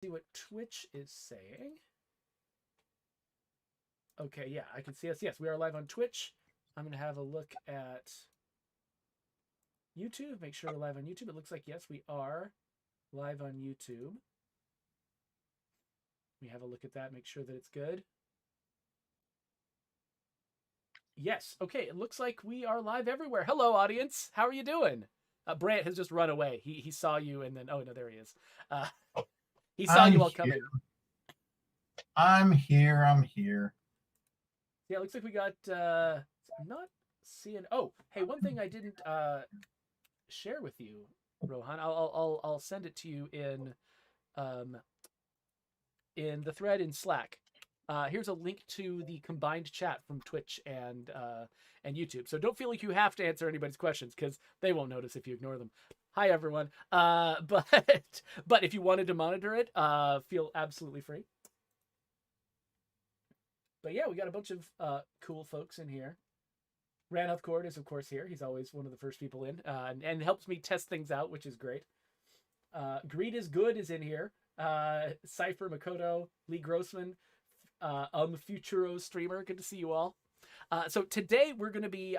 See what Twitch is saying. Okay, yeah, I can see us. Yes, we are live on Twitch. I'm going to have a look at YouTube. Make sure we're live on YouTube. It looks like, yes, we are live on YouTube. We have a look at that, make sure that it's good. Yes, okay, it looks like we are live everywhere. Hello, audience. How are you doing? Brant has just run away. He saw you and then, oh, no, there he is. He saw you all coming. I'm here. Yeah, it looks like we got, I'm not seeing, oh, hey, one thing I didn't share with you, Rohan, I'll send it to you in the thread in Slack. Here's a link to the combined chat from Twitch and YouTube. So don't feel like you have to answer anybody's questions because they won't notice if you ignore them. Hi everyone. But if you wanted to monitor it, feel absolutely free. But yeah, we got a bunch of cool folks in here. Ranulph Cord is of course here. He's always one of the first people in, and helps me test things out, which is great. Greed is Good is in here. Cypher, Makoto, Lee Grossman, Futuro streamer. Good to see you all. So today we're going to be,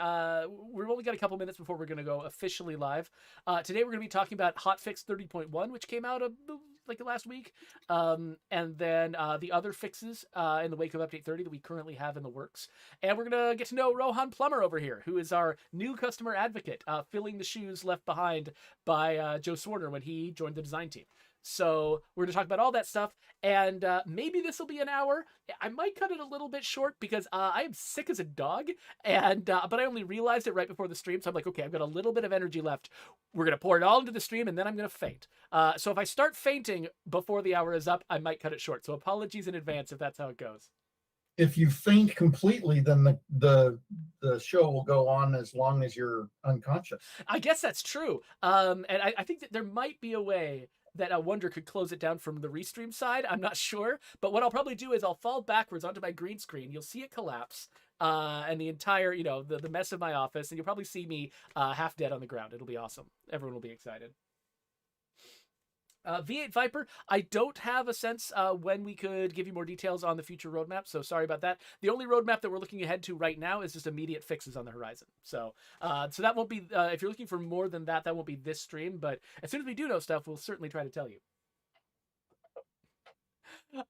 we've only got a couple minutes before we're going to go officially live. Today we're going to be talking about Hotfix 30.1, which came out like last week. And then the other fixes in the wake of Update 30 that we currently have in the works. And we're going to get to know Rohan Plummer over here, who is our new customer advocate, filling the shoes left behind by Joe Swarner when he joined the design team. So we're going to talk about all that stuff, and maybe this will be an hour. I might cut it a little bit short because I am sick as a dog, and but I only realized it right before the stream, so I'm like, okay, I've got a little bit of energy left. We're going to pour it all into the stream, and then I'm going to faint. So if I start fainting before the hour is up, I might cut it short. So apologies in advance if that's how it goes. If you faint completely, then the show will go on as long as you're unconscious. I guess that's true. And I think that there might be a way that Wonder could close it down from the restream side. I'm not sure, but what I'll probably do is I'll fall backwards onto my green screen. You'll see it collapse, and the entire, the mess of my office, and you'll probably see me half dead on the ground. It'll be awesome. Everyone will be excited. V8 Viper, I don't have a sense when we could give you more details on the future roadmap, so sorry about that. The only roadmap that we're looking ahead to right now is just immediate fixes on the horizon. So that won't be, if you're looking for more than that, that won't be this stream, but as soon as we do know stuff, we'll certainly try to tell you.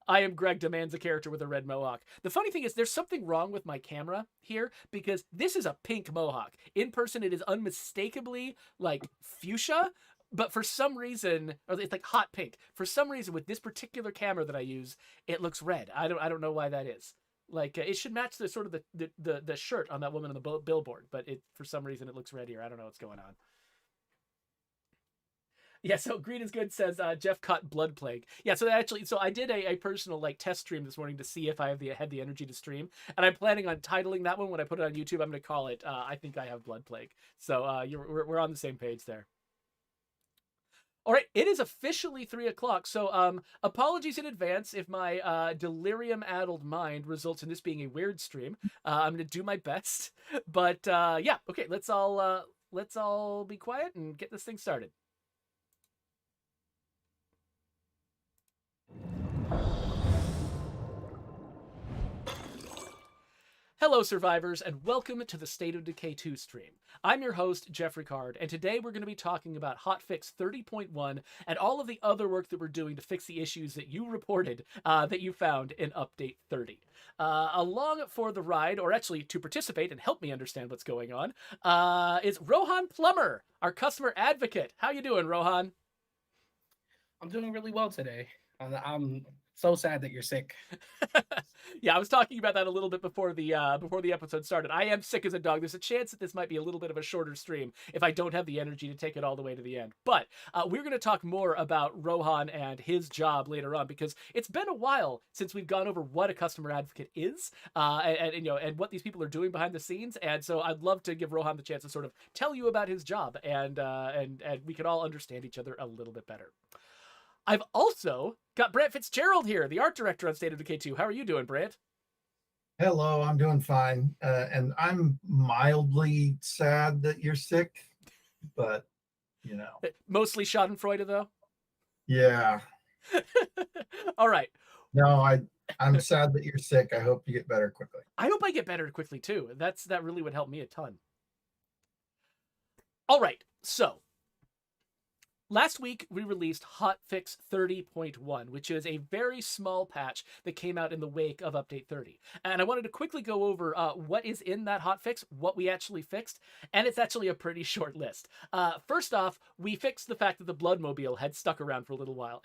I am Greg demands a character with a red mohawk. The funny thing is there's something wrong with my camera here because this is a pink mohawk. In person, it is unmistakably like fuchsia, but for some reason, or it's like hot pink. For some reason, with this particular camera that I use, it looks red. I don't know why that is. Like it should match the sort of the shirt on that woman on the billboard, but for some reason it looks red here. I don't know what's going on. Yeah, so Green is Good says Jeff caught blood plague. Yeah, so I did a personal like test stream this morning to see if I had the energy to stream, and I'm planning on titling that one when I put it on YouTube. I'm going to call it I think I have blood plague. So we're on the same page there. All right, it is officially 3 o'clock, so apologies in advance if my delirium-addled mind results in this being a weird stream. I'm going to do my best, but yeah, okay, let's all be quiet and get this thing started. Hello, survivors, and welcome to the State of Decay 2 stream. I'm your host, Geoffrey Card, and today we're going to be talking about Hotfix 30.1 and all of the other work that we're doing to fix the issues that you reported that you found in Update 30. Along for the ride, or actually to participate and help me understand what's going on, is Rohan Plummer, our customer advocate. How you doing, Rohan? I'm doing really well today. I'm so sad that you're sick. Yeah, I was talking about that a little bit before the episode started. I am sick as a dog. There's a chance that this might be a little bit of a shorter stream if I don't have the energy to take it all the way to the end. But we're going to talk more about Rohan and his job later on because it's been a while since we've gone over what a customer advocate is and what these people are doing behind the scenes. And so I'd love to give Rohan the chance to sort of tell you about his job and we can all understand each other a little bit better. I've also got Brant Fitzgerald here, the art director on State of Decay 2. How are you doing, Brant? Hello, I'm doing fine. And I'm mildly sad that you're sick, but, Mostly Schadenfreude, though? Yeah. All right. No, I'm sad that you're sick. I hope you get better quickly. I hope I get better quickly too. That really would help me a ton. All right. So, last week, we released Hotfix 30.1, which is a very small patch that came out in the wake of Update 30. And I wanted to quickly go over what is in that hotfix, what we actually fixed, and it's actually a pretty short list. First off, we fixed the fact that the Bloodmobile had stuck around for a little while.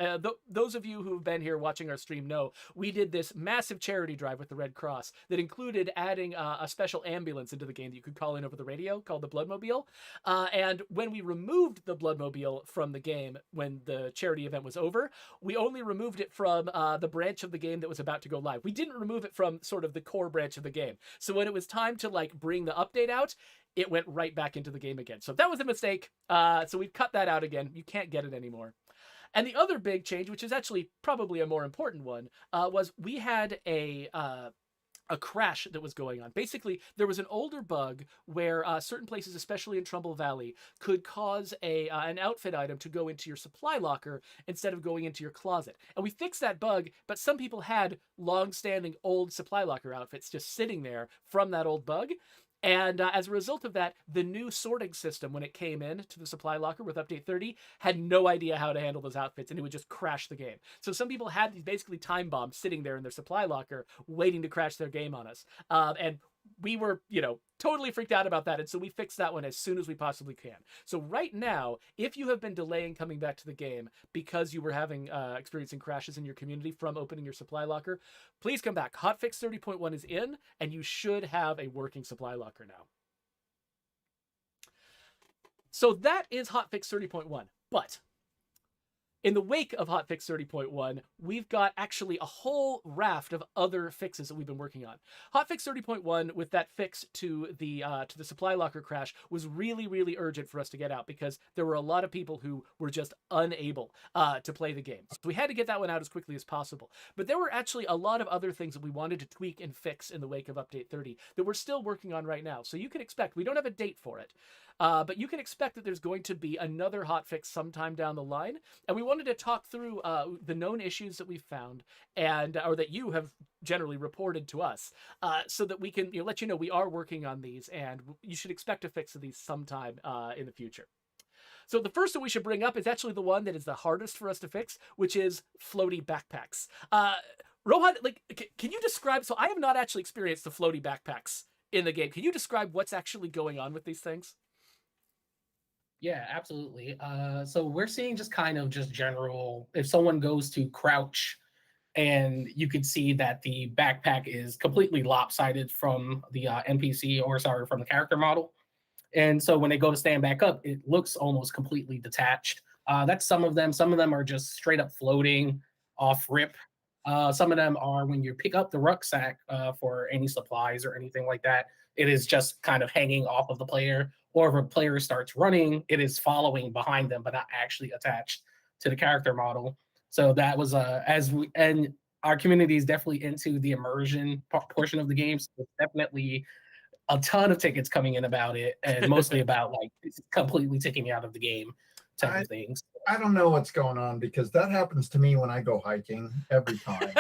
Those of you who've been here watching our stream know we did this massive charity drive with the Red Cross that included adding a special ambulance into the game that you could call in over the radio called the Bloodmobile. And when we removed the Bloodmobile from the game when the charity event was over, we only removed it from the branch of the game that was about to go live. We didn't remove it from sort of the core branch of the game. So when it was time to like bring the update out, it went right back into the game again. So that was a mistake. So we've cut that out again. You can't get it anymore. And the other big change, which is actually probably a more important one, was we had a crash that was going on. Basically, there was an older bug where certain places, especially in Trumbull Valley, could cause an outfit item to go into your supply locker instead of going into your closet. And we fixed that bug, but some people had long-standing old supply locker outfits just sitting there from that old bug. And as a result of that, the new sorting system, when it came in to the supply locker with Update 30, had no idea how to handle those outfits, and it would just crash the game. So some people had these basically time bombs sitting there in their supply locker waiting to crash their game on us. And we were, totally freaked out about that. And so we fixed that one as soon as we possibly can. So right now, if you have been delaying coming back to the game because you were experiencing crashes in your community from opening your supply locker, please come back. Hotfix 30.1 is in, and you should have a working supply locker now. So that is Hotfix 30.1. But in the wake of Hotfix 30.1, we've got actually a whole raft of other fixes that we've been working on. Hotfix 30.1, with that fix to the supply locker crash, was really, really urgent for us to get out because there were a lot of people who were just unable to play the game. So we had to get that one out as quickly as possible. But there were actually a lot of other things that we wanted to tweak and fix in the wake of Update 30 that we're still working on right now. So you can expect, we don't have a date for it, but you can expect that there's going to be another hotfix sometime down the line. And we wanted to talk through the known issues that we've found or that you have generally reported to us so that we can let you know we are working on these, and you should expect a fix of these sometime in the future. So the first that we should bring up is actually the one that is the hardest for us to fix, which is floaty backpacks. Rohan, can you describe, so I have not actually experienced the floaty backpacks in the game. Can you describe what's actually going on with these things? Yeah, absolutely. So we're seeing just general, if someone goes to crouch and you could see that the backpack is completely lopsided from the NPC, or sorry, from the character model. And so when they go to stand back up, it looks almost completely detached. That's some of them. Some of them are just straight up floating off rip. Some of them are when you pick up the rucksack for any supplies or anything like that, it is just kind of hanging off of the player. Or if a player starts running, it is following behind them, but not actually attached to the character model. So that was and our community is definitely into the immersion portion of the game. So it's definitely a ton of tickets coming in about it, and mostly about it's completely taking me out of the game type of things. I don't know what's going on because that happens to me when I go hiking every time.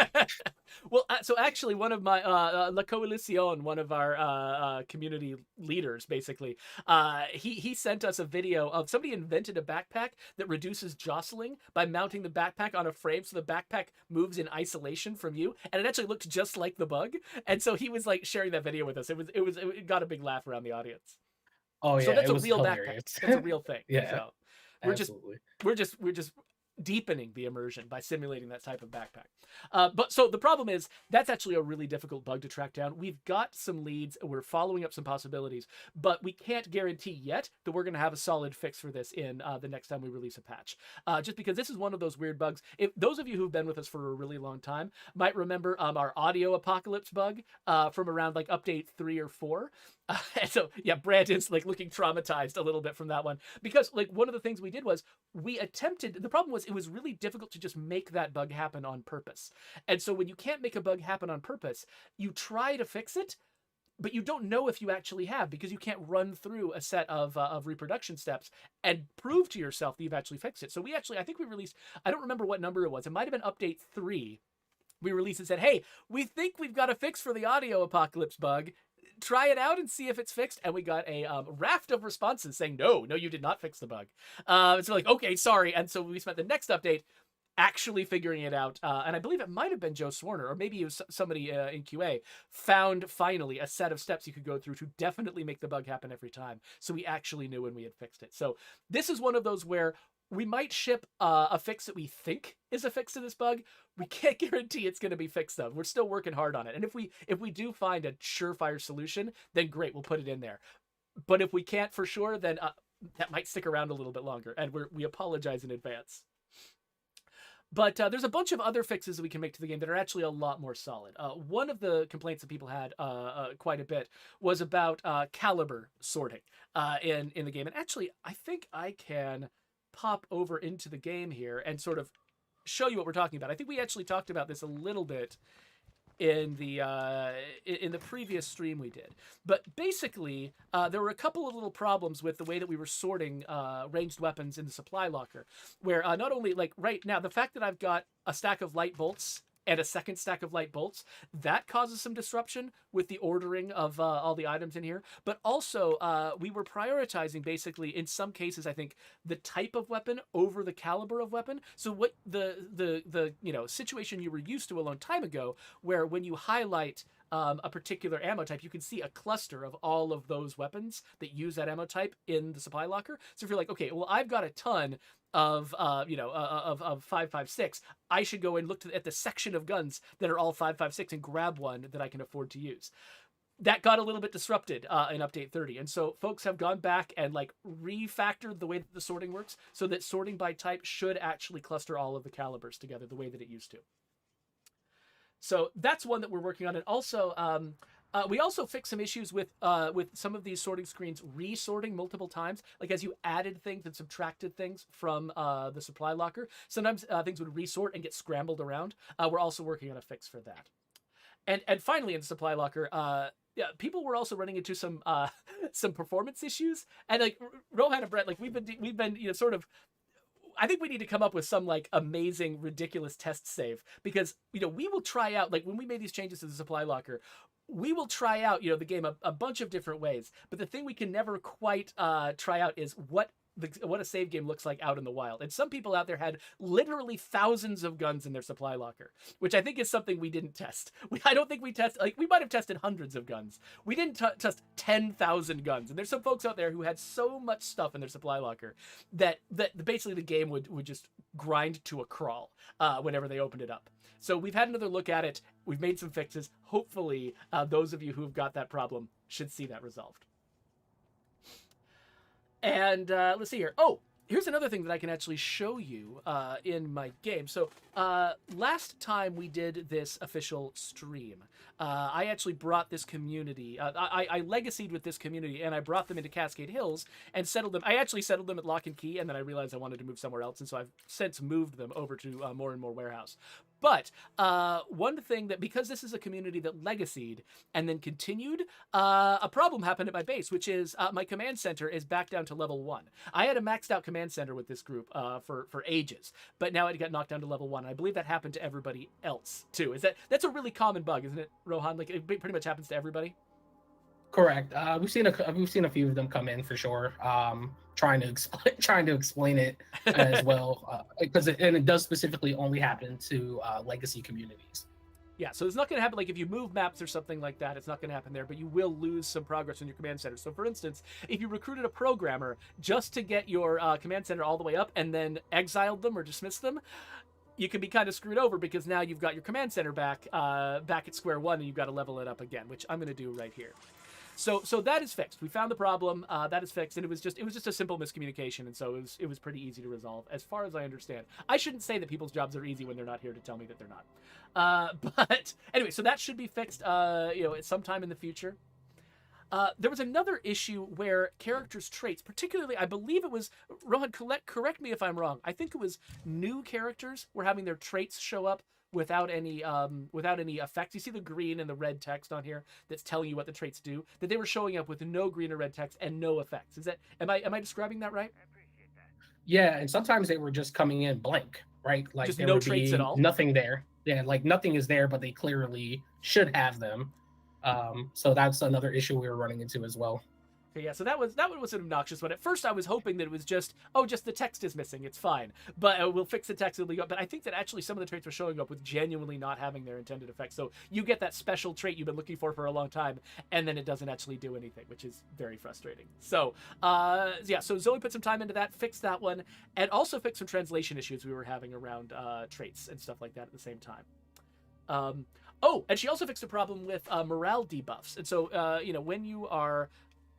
Well, so actually, one of my La Coalición, one of our community leaders, basically, he sent us a video of somebody invented a backpack that reduces jostling by mounting the backpack on a frame, so the backpack moves in isolation from you, and it actually looked just like the bug. And so he was sharing that video with us. It got a big laugh around the audience. Oh yeah, so that's a real hilarious. backpack. That's a real thing. Yeah, so we're just deepening the immersion by simulating that type of backpack. But so the problem is that's actually a really difficult bug to track down. We've got some leads, we're following up some possibilities, but we can't guarantee yet that we're going to have a solid fix for this in the next time we release a patch. Just because this is one of those weird bugs. If those of you who've been with us for a really long time might remember our audio apocalypse bug from around update 3 or 4. And so yeah, Brant is looking traumatized a little bit from that one, because one of the things we did was we attempted, the problem was it was really difficult to just make that bug happen on purpose. And so when you can't make a bug happen on purpose, you try to fix it, but you don't know if you actually have, because you can't run through a set of reproduction steps and prove to yourself that you've actually fixed it. So I think we released, I don't remember what number it was. It might have been update 3. We released and said, hey, we think we've got a fix for the audio apocalypse bug. Try it out and see if it's fixed. And we got a raft of responses saying, no, you did not fix the bug. So we're like, okay, sorry. And so we spent the next update actually figuring it out. And I believe it might have been Joe Swarner, or maybe it was somebody in QA, found finally a set of steps you could go through to definitely make the bug happen every time. So we actually knew when we had fixed it. So this is one of those where we might ship a fix that we think is a fix to this bug. We can't guarantee it's going to be fixed though. We're still working hard on it. And if we do find a surefire solution, then great, we'll put it in there. But if we can't for sure, then that might stick around a little bit longer. And we apologize in advance. But there's a bunch of other fixes that we can make to the game that are actually a lot more solid. One of the complaints that people had quite a bit was about caliber sorting in the game. And actually, I think I can pop over into the game here and sort of show you what we're talking about. I think we actually talked about this a little bit in the previous stream we did. But basically, there were a couple of little problems with the way that we were sorting ranged weapons in the supply locker, where not only, like right now, the fact that I've got a stack of light bolts and a second stack of light bolts, that causes some disruption with the ordering of all the items in here. But also, we were prioritizing basically, in some cases, I think, the type of weapon over the caliber of weapon. So what the situation you were used to a long time ago, where when you highlight a particular ammo type, you can see a cluster of all of those weapons that use that ammo type in the supply locker. So if you're like, okay, well, I've got a ton of 5.56, I should go and look at the section of guns that are all 5.56 and grab one that I can afford to use. That got a little bit disrupted in update 30. And so folks have gone back and like refactored the way that the sorting works so that sorting by type should actually cluster all of the calibers together the way that it used to. So that's one that we're working on. And also, we also fixed some issues with some of these sorting screens resorting multiple times. Like as you added things and subtracted things from the supply locker, sometimes things would resort and get scrambled around. We're also working on a fix for that. And finally, in the supply locker, people were also running into some performance issues. And like Rohan and Brent, like we've been sort of. I think we need to come up with some like amazing, ridiculous test save, because we will try out, like when we made these changes to the supply locker, we will try out the game a bunch of different ways. But the thing we can never quite try out is what a save game looks like out in the wild. And some people out there had literally thousands of guns in their supply locker, which I think is something we didn't test. I don't think we tested, like we might have tested hundreds of guns. We didn't test 10,000 guns. And there's some folks out there who had so much stuff in their supply locker that basically the game would just grind to a crawl whenever they opened it up. So we've had another look at it. We've made some fixes. Hopefully those of you who've got that problem should see that resolved. And let's see here. Oh, here's another thing that I can actually show you in my game. So last time we did this official stream, I actually brought this community. I legacied with this community, and I brought them into Cascade Hills and settled them. I actually settled them at Lock and Key, and then I realized I wanted to move somewhere else, and so I've since moved them over to More and More Warehouse. But one thing that, because this is a community that legacied and then continued, a problem happened at my base, which is my command center is back down to level 1. I had a maxed out command center with this group for ages, but now it got knocked down to level 1. And I believe that happened to everybody else too. That's a really common bug, isn't it, Rohan? Like it pretty much happens to everybody. Correct. We've seen a few of them come in for sure, trying to explain it as well, because it does specifically only happen to legacy communities. Yeah, so it's not going to happen like if you move maps or something like that. It's not going to happen there, but you will lose some progress in your command center. So, for instance, if you recruited a programmer just to get your command center all the way up and then exiled them or dismissed them, you can be kind of screwed over because now you've got your command center back at square one, and you've got to level it up again, which I'm going to do right here. So that is fixed. We found the problem. That is fixed, and it was just a simple miscommunication, and so it was pretty easy to resolve, as far as I understand. I shouldn't say that people's jobs are easy when they're not here to tell me that they're not. But anyway, so that should be fixed. At sometime in the future. There was another issue where characters' traits, particularly, I believe it was, Rohan, correct me if I'm wrong, I think it was new characters were having their traits show up without any effects. You see the green and the red text on here that's telling you what the traits do. That they were showing up with no green or red text and no effects. Is that am I describing that right? Yeah, and sometimes they were just coming in blank, right? Like Just there no would traits at be all? nothing there. Yeah, like nothing is there, but they clearly should have them. So that's another issue we were running into as well. Okay, yeah, so that one was an obnoxious one. At first, I was hoping that it was just just the text is missing. It's fine, but we'll fix the text. It'll be good. But I think that actually some of the traits were showing up with genuinely not having their intended effects. So you get that special trait you've been looking for a long time, and then it doesn't actually do anything, which is very frustrating. So yeah, so Zoe put some time into that, fixed that one, and also fixed some translation issues we were having around traits and stuff like that at the same time. Oh, and she also fixed a problem with morale debuffs. And so, when you are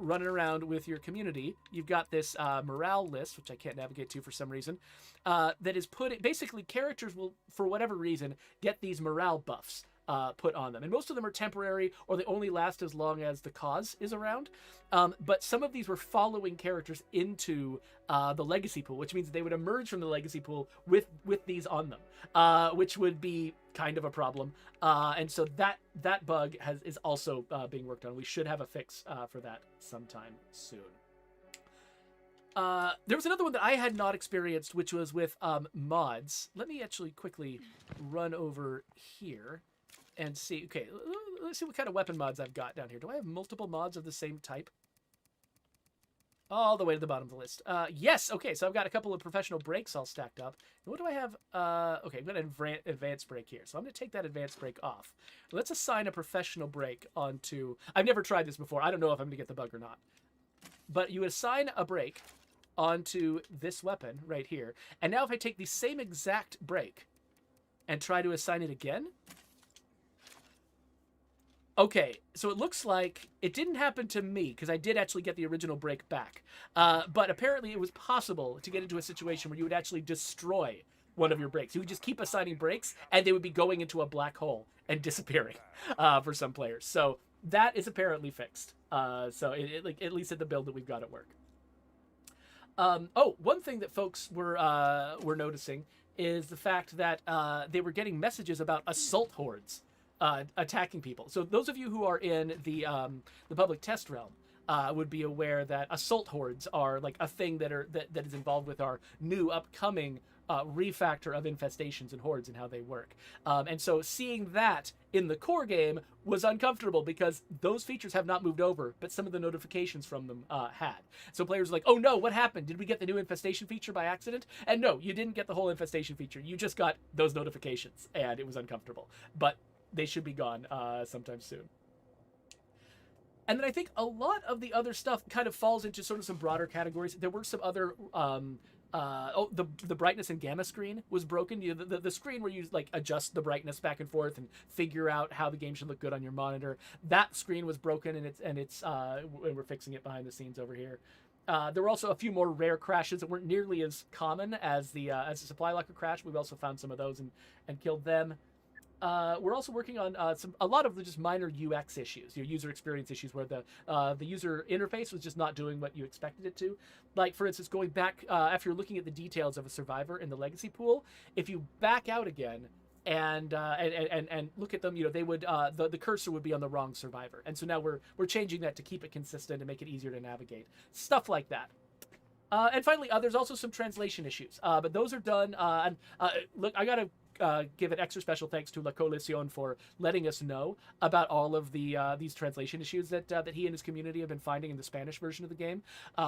running around with your community, you've got this morale list, which I can't navigate to for some reason, that is basically characters will, for whatever reason, get these morale buffs put on them. And most of them are temporary, or they only last as long as the cause is around. But some of these were following characters into the legacy pool, which means they would emerge from the legacy pool with these on them, which would be kind of a problem. And so that bug is also being worked on. We should have a fix for that sometime soon. There was another one that I had not experienced, which was with mods. Let me actually quickly run over here and see. Okay, let's see what kind of weapon mods I've got down here. Do I have multiple mods of the same type? All the way to the bottom of the list. Yes, okay, so I've got a couple of professional breaks all stacked up. And what do I have? Okay, I've got an advanced break here. So I'm going to take that advanced break off. Let's assign a professional break onto... I've never tried this before. I don't know if I'm going to get the bug or not. But you assign a break onto this weapon right here. And now if I take the same exact break and try to assign it again... Okay, so it looks like it didn't happen to me because I did actually get the original break back. But apparently it was possible to get into a situation where you would actually destroy one of your breaks. You would just keep assigning breaks and they would be going into a black hole and disappearing for some players. So that is apparently fixed. So like at least at the build that we've got at work. One thing that folks were noticing is the fact that they were getting messages about assault hordes attacking people. So those of you who are in the public test realm would be aware that assault hordes are like a thing that is involved with our new upcoming refactor of infestations and hordes and how they work. And so seeing that in the core game was uncomfortable because those features have not moved over, but some of the notifications from them had. So players were like, oh no, what happened? Did we get the new infestation feature by accident? And no, you didn't get the whole infestation feature. You just got those notifications and it was uncomfortable. But they should be gone sometime soon. And then I think a lot of the other stuff kind of falls into sort of some broader categories. There were some other... the brightness and gamma screen was broken. The screen where you like adjust the brightness back and forth and figure out how the game should look good on your monitor. That screen was broken, and we're fixing it behind the scenes over here. There were also a few more rare crashes that weren't nearly as common as the supply locker crash. We've also found some of those and killed them. We're also working on a lot of the just minor UX issues, user experience issues, where the user interface was just not doing what you expected it to. Like, for instance, going back after you're looking at the details of a survivor in the legacy pool, if you back out again and look at them, they would the cursor would be on the wrong survivor, and so now we're changing that to keep it consistent and make it easier to navigate. Stuff like that. And finally, there's also some translation issues, but those are done. Look, I gotta give an extra special thanks to La Coalición for letting us know about all of these translation issues that he and his community have been finding in the Spanish version of the game.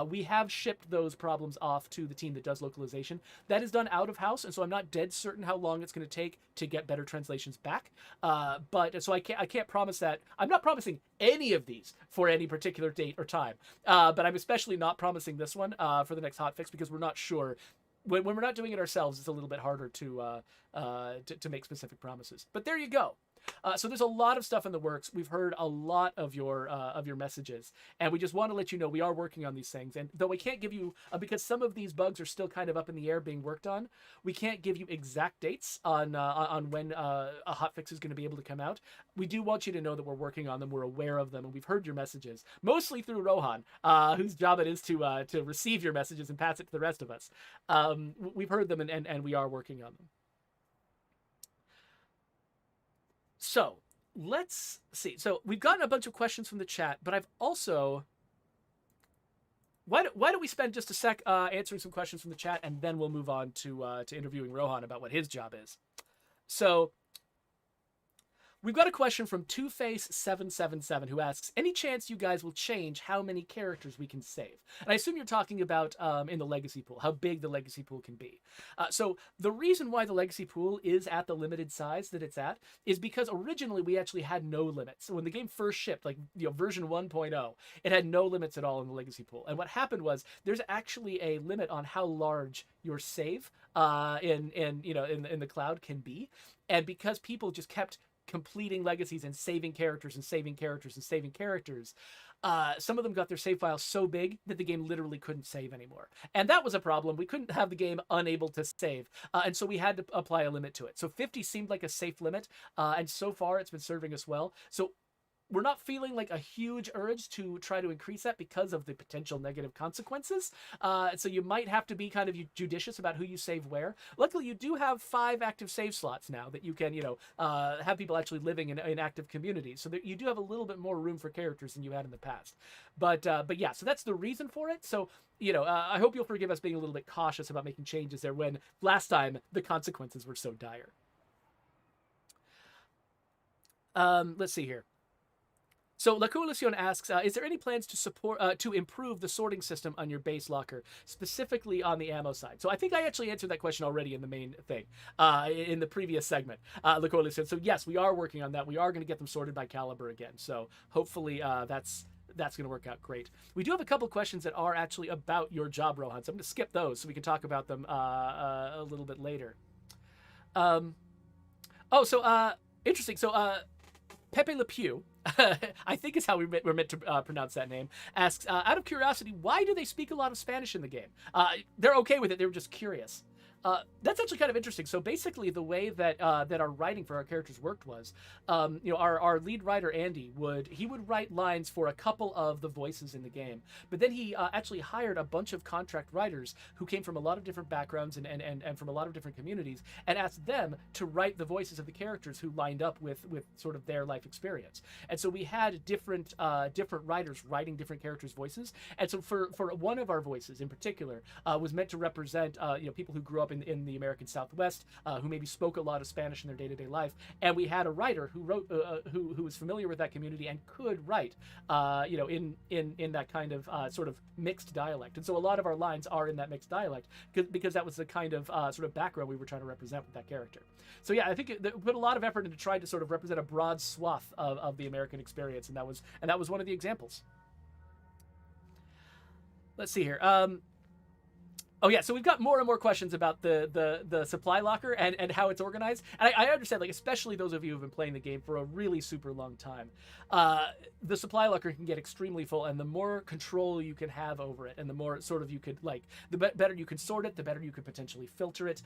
We have shipped those problems off to the team that does localization. That is done out of house, and so I'm not dead certain how long it's going to take to get better translations back. But so I can't promise that. I'm not promising any of these for any particular date or time. But I'm especially not promising this one for the next hotfix because we're not sure. When we're not doing it ourselves, it's a little bit harder to make specific promises. But there you go. So there's a lot of stuff in the works. We've heard a lot of your messages, and we just want to let you know we are working on these things. And though we can't give you because some of these bugs are still kind of up in the air being worked on, we can't give you exact dates on when a hotfix is going to be able to come out. We do want you to know that we're working on them. We're aware of them, and we've heard your messages mostly through Rohan, whose job it is to receive your messages and pass it to the rest of us. We've heard them, and we are working on them. So let's see. So we've gotten a bunch of questions from the chat, but I've also why don't we spend just a sec answering some questions from the chat, and then we'll move on to interviewing Rohan about what his job is. So we've got a question from TwoFace777 who asks, any chance you guys will change how many characters we can save? And I assume you're talking about in the legacy pool, how big the legacy pool can be. So the reason why the legacy pool is at the limited size that it's at is because originally we actually had no limits. So when the game first shipped, like version 1.0, it had no limits at all in the legacy pool. And what happened was there's actually a limit on how large your save in the cloud can be. And because people just kept completing legacies and saving characters and saving characters and saving characters, some of them got their save files so big that the game literally couldn't save anymore. And that was a problem. We couldn't have the game unable to save. And so we had to apply a limit to it. So 50 seemed like a safe limit. And so far it's been serving us well. So we're not feeling like a huge urge to try to increase that because of the potential negative consequences. So you might have to be kind of judicious about who you save where. Luckily, you do have 5 active save slots now that you can, have people actually living in active communities. So that you do have a little bit more room for characters than you had in the past. But yeah, so that's the reason for it. So, I hope you'll forgive us being a little bit cautious about making changes there when last time the consequences were so dire. Let's see here. So La Coalición asks, is there any plans to improve the sorting system on your base locker, specifically on the ammo side? So I think I actually answered that question already in the main thing, in the previous segment, La Coalición. So yes, we are working on that. We are going to get them sorted by caliber again. So hopefully that's going to work out great. We do have a couple questions that are actually about your job, Rohan. So I'm going to skip those so we can talk about them a little bit later. Interesting. So Pepe Le Pew, I think is how we're meant to pronounce that name, asks, out of curiosity, why do they speak a lot of Spanish in the game? They're okay with it. They were just curious. That's actually kind of interesting. So basically, the way that that our writing for our characters worked was, our lead writer Andy would write lines for a couple of the voices in the game, but then he actually hired a bunch of contract writers who came from a lot of different backgrounds and from a lot of different communities, and asked them to write the voices of the characters who lined up with sort of their life experience. And so we had different writers writing different characters' voices. And so for one of our voices in particular was meant to represent people who grew up in the American Southwest, who maybe spoke a lot of Spanish in their day-to-day life, and we had a writer who wrote, who was familiar with that community and could write, in that kind of sort of mixed dialect. And so a lot of our lines are in that mixed dialect because that was the kind of sort of background we were trying to represent with that character. So yeah, I think it put a lot of effort into trying to sort of represent a broad swath of the American experience, and that was one of the examples. Let's see here. Oh yeah, so we've got more and more questions about the supply locker and how it's organized. And I understand, like, especially those of you who've been playing the game for a really super long time, the supply locker can get extremely full, and the more control you can have over it, and the more sort of you could, like, the better you can sort it, the better you could potentially filter it,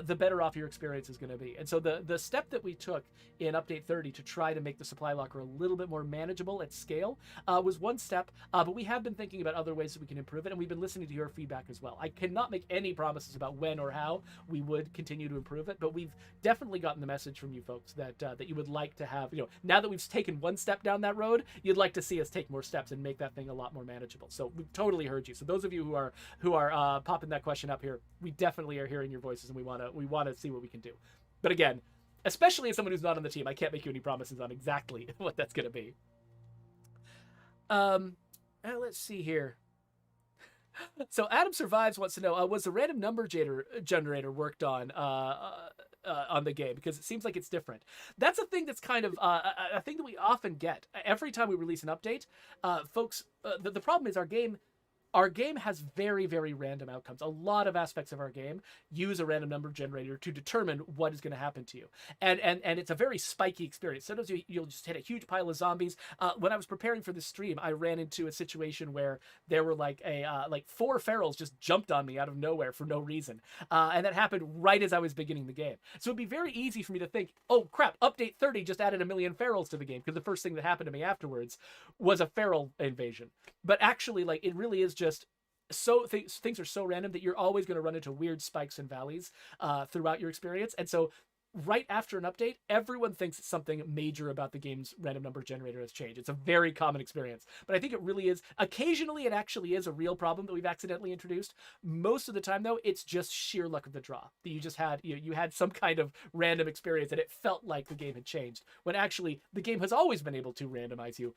the better off your experience is going to be. And so the step that we took in Update 30 to try to make the supply locker a little bit more manageable at scale was one step, but we have been thinking about other ways that we can improve it, and we've been listening to your feedback as well. I cannot make any promises about when or how we would continue to improve it, but we've definitely gotten the message from you folks that that you would like to have, now that we've taken one step down that road, you'd like to see us take more steps and make that thing a lot more manageable. So we've totally heard you. So those of you who are popping that question up here, we definitely are hearing your voices, and we want to see what we can do. But again, especially as someone who's not on the team, I can't make you any promises on exactly what that's going to be. Let's see here. So Adam Survives wants to know, was the random number generator worked on the game? Because it seems like it's different. That's a thing that's kind of a thing that we often get. Every time we release an update, folks, the problem is our game has very, very random outcomes. A lot of aspects of our game use a random number generator to determine what is going to happen to you. And it's a very spiky experience. Sometimes you'll just hit a huge pile of zombies. When I was preparing for this stream, I ran into a situation where there were like 4 ferals just jumped on me out of nowhere for no reason. And that happened right as I was beginning the game. So it'd be very easy for me to think, oh crap, Update 30 just added 1 million ferals to the game, because the first thing that happened to me afterwards was a feral invasion. But actually, like, it really is just so things are so random that you're always going to run into weird spikes and valleys throughout your experience. And so right after an update, everyone thinks something major about the game's random number generator has changed. It's a very common experience, but I think it really is. Occasionally, it actually is a real problem that we've accidentally introduced. Most of the time, though, it's just sheer luck of the draw that you just had. You had some kind of random experience, and it felt like the game had changed, when actually the game has always been able to randomize you,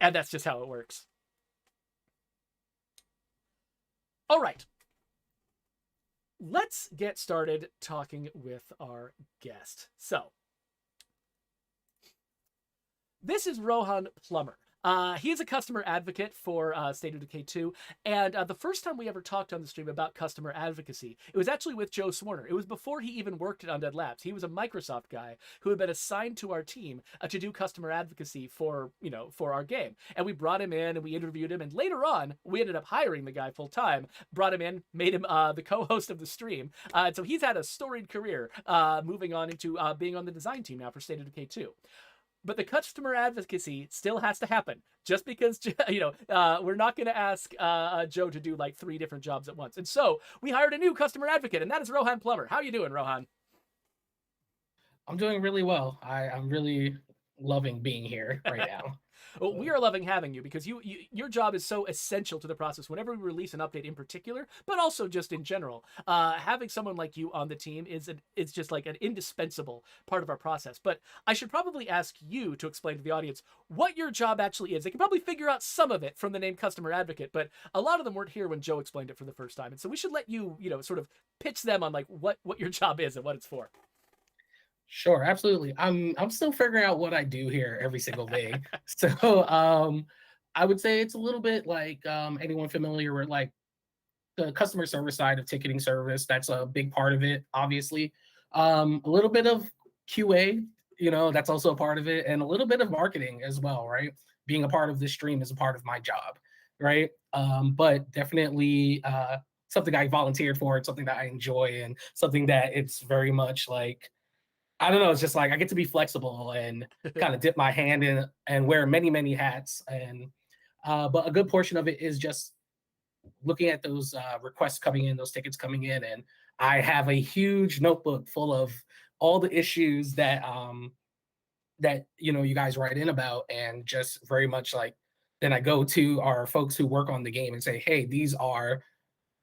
and that's just how it works. All right. Let's get started talking with our guest. So, this is Rohan Plummer. He is a customer advocate for State of Decay 2, and the first time we ever talked on the stream about customer advocacy, it was actually with Joe Swarner. It was before he even worked at Undead Labs. He was a Microsoft guy who had been assigned to our team to do customer advocacy for our game. And we brought him in and we interviewed him, and later on, we ended up hiring the guy full time, brought him in, made him the co-host of the stream. And so he's had a storied career moving on into being on the design team now for State of Decay 2. But the customer advocacy still has to happen. Just because, we're not going to ask Joe to do like 3 different jobs at once. And so we hired a new customer advocate, and that is Rohan Plummer. How are you doing, Rohan? I'm doing really well. I'm really loving being here right now. Well, we are loving having you because your job is so essential to the process. Whenever we release an update in particular, but also just in general, having someone like you on the team is just like an indispensable part of our process. But I should probably ask you to explain to the audience what your job actually is. They can probably figure out some of it from the name Customer Advocate, but a lot of them weren't here when Joe explained it for the first time. And so we should let you, sort of pitch them on like what your job is and what it's for. Sure, absolutely. I'm still figuring out what I do here every single day. So I would say it's a little bit like anyone familiar with like the customer service side of ticketing service. That's a big part of it, obviously. A little bit of QA, that's also a part of it, and a little bit of marketing as well, right? Being a part of this stream is a part of my job, right? But definitely something I volunteered for. It's something that I enjoy, and something that it's very much like, I don't know, it's just like I get to be flexible and kind of dip my hand in and wear many, many hats. And but a good portion of it is just looking at those requests coming in, those tickets coming in, and I have a huge notebook full of all the issues that you guys write in about, and just very much like then I go to our folks who work on the game and say, hey, these are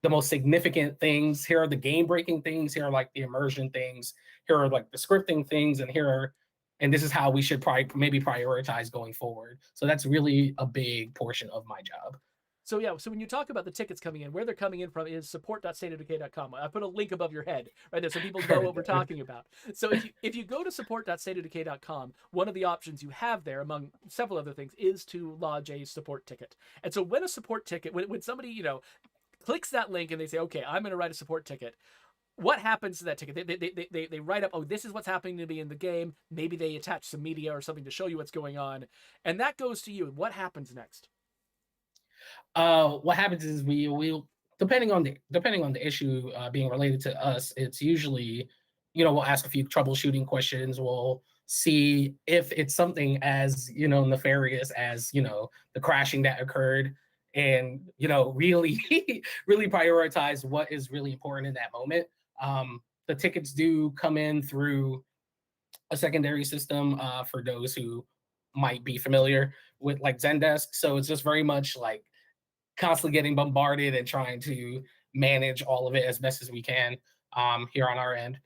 the most significant things. Here are the game-breaking things. Here are like the immersion things. Here are like the scripting things, and this is how we should maybe prioritize going forward. So that's really a big portion of my job. So yeah, so when you talk about the tickets coming in, where they're coming in from is support.stateofdecay.com. I put a link above your head right there so people know what we're talking about. So if you go to support.stateofdecay.com, one of the options you have there, among several other things, is to lodge a support ticket. And so when a support ticket, when somebody, clicks that link and they say, okay, I'm going to write a support ticket, what happens to that ticket? They write up, oh, this is what's happening to me in the game. Maybe they attach some media or something to show you what's going on. And that goes to you. What happens next? What happens is we'll depending on the issue being related to us, it's usually, we'll ask a few troubleshooting questions. We'll see if it's something as, nefarious as, the crashing that occurred, and, really, really prioritize what is really important in that moment. The tickets do come in through a secondary system for those who might be familiar with like Zendesk. So it's just very much like constantly getting bombarded and trying to manage all of it as best as we can here on our end.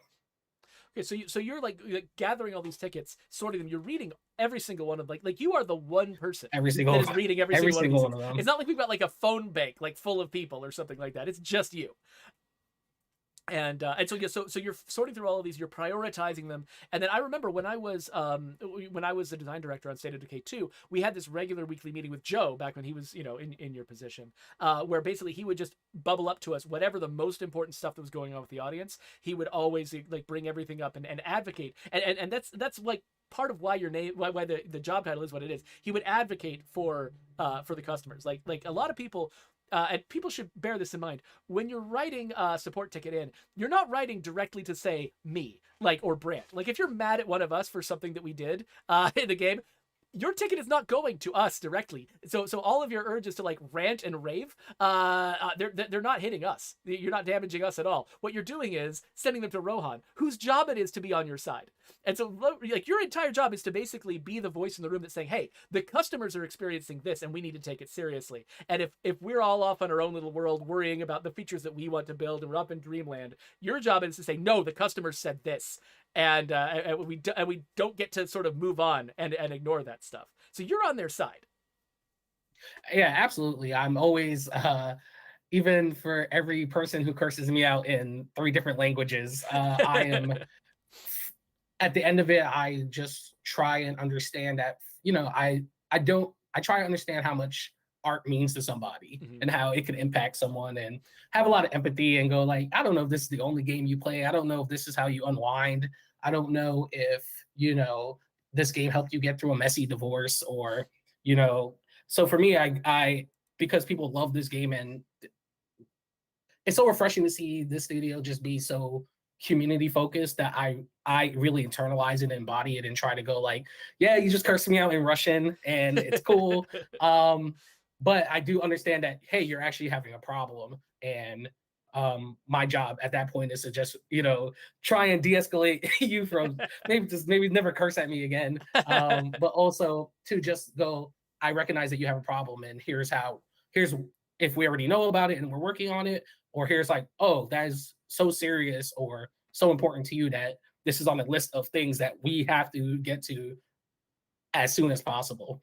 Okay, so you're like gathering all these tickets, sorting them. You're reading every single one of like you are the one person that is reading every single one of them. It's not like we've got like a phone bank like full of people or something like that. It's just you. And so you're sorting through all of these, you're prioritizing them, and then I remember when I was the design director on State of Decay 2, we had this regular weekly meeting with Joe back when he was in your position, where basically he would just bubble up to us whatever the most important stuff that was going on with the audience. He would always like bring everything up and advocate, and that's like part of why your name, why the job title is what it is. He would advocate for the customers, like a lot of people. And people should bear this in mind. When you're writing a support ticket in, you're not writing directly to say me, or Brant. Like if you're mad at one of us for something that we did in the game, your ticket is not going to us directly. So all of your urges to like rant and rave, they're not hitting us. You're not damaging us at all. What you're doing is sending them to Rohan, whose job it is to be on your side. And so like your entire job is to basically be the voice in the room that's saying, hey, the customers are experiencing this and we need to take it seriously. And if we're all off on our own little world worrying about the features that we want to build and we're up in dreamland, your job is to say, no, the customers said this. And we don't get to sort of move on and ignore that stuff. So you're on their side. Yeah, absolutely. I'm always even for every person who curses me out in 3 different languages, I am at the end of it, I just try and understand that, I try to understand how much art means to somebody and how it can impact someone, and have a lot of empathy and go like, I don't know if this is the only game you play. I don't know if this is how you unwind. I don't know if, this game helped you get through a messy divorce, or, so for me, I because people love this game, and it's so refreshing to see this studio just be so community focused, that I really internalize it and embody it and try to go like, yeah, you just cursed me out in Russian and it's cool. But I do understand that, hey, you're actually having a problem. And my job at that point is to just, try and de-escalate you from maybe never curse at me again. But also to just go, I recognize that you have a problem, and here's if we already know about it and we're working on it, or here's like, oh, that is so serious or so important to you that this is on the list of things that we have to get to as soon as possible.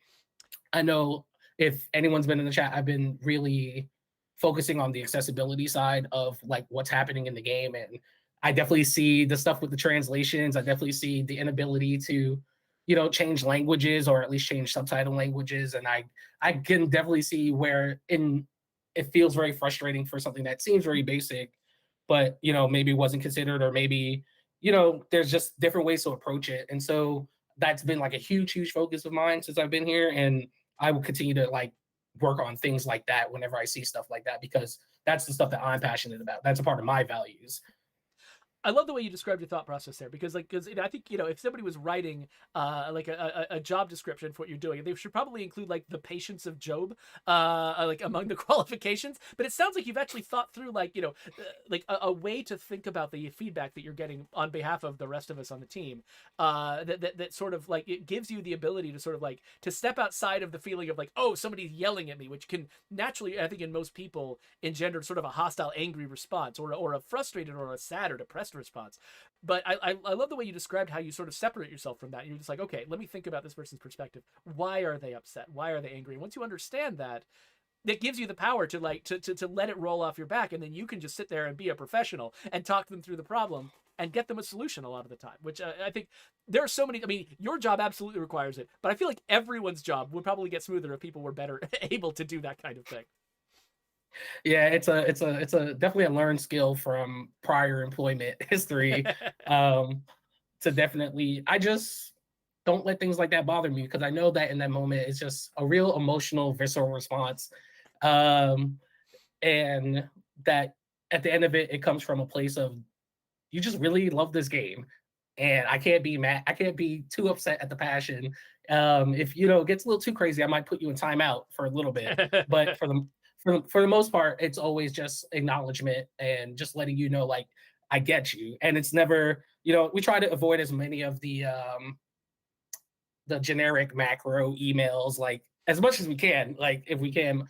I know if anyone's been in the chat, I've been really focusing on the accessibility side of like what's happening in the game. And I definitely see the stuff with the translations. I definitely see the inability to, change languages, or at least change subtitle languages. And I can definitely see where it feels very frustrating for something that seems very basic, but, maybe wasn't considered, or maybe, there's just different ways to approach it. And so that's been like a huge, huge focus of mine since I've been here. And I will continue to like work on things like that whenever I see stuff like that, because that's the stuff that I'm passionate about. That's a part of my values. I love the way you described your thought process there, because I think, if somebody was writing like a job description for what you're doing, they should probably include like the patience of Job, like among the qualifications. But it sounds like you've actually thought through like, like a way to think about the feedback that you're getting on behalf of the rest of us on the team. That sort of like, it gives you the ability to sort of like to step outside of the feeling of like, oh, somebody's yelling at me, which can naturally, I think in most people, engender sort of a hostile, angry response, or a frustrated or a sad or depressed response. But I love the way you described how you sort of separate yourself from that. You're just like, okay, let me think about this person's perspective. Why are they upset? Why are they angry? And once you understand that, that gives you the power to like to let it roll off your back, and then you can just sit there and be a professional and talk them through the problem and get them a solution a lot of the time, which I think there are so many. I mean, your job absolutely requires it, but I feel like everyone's job would probably get smoother if people were better able to do that kind of thing. Yeah, it's a definitely a learned skill from prior employment history. To definitely, I just don't let things like that bother me, because I know that in that moment it's just a real emotional, visceral response, and that at the end of it, it comes from a place of you just really love this game, and I can't be mad. I can't be too upset at the passion. If it gets a little too crazy, I might put you in timeout for a little bit, but for the most part, it's always just acknowledgement and just letting you know, like, I get you. And it's never, we try to avoid as many of the generic macro emails, like as much as we can, like if we can.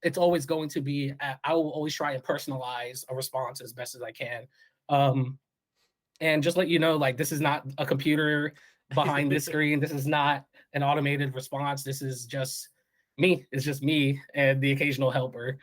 It's always going to be, I will always try and personalize a response as best as I can. And just let you know, like, this is not a computer behind this screen. This is not an automated response. This is just me. It's just me and the occasional helper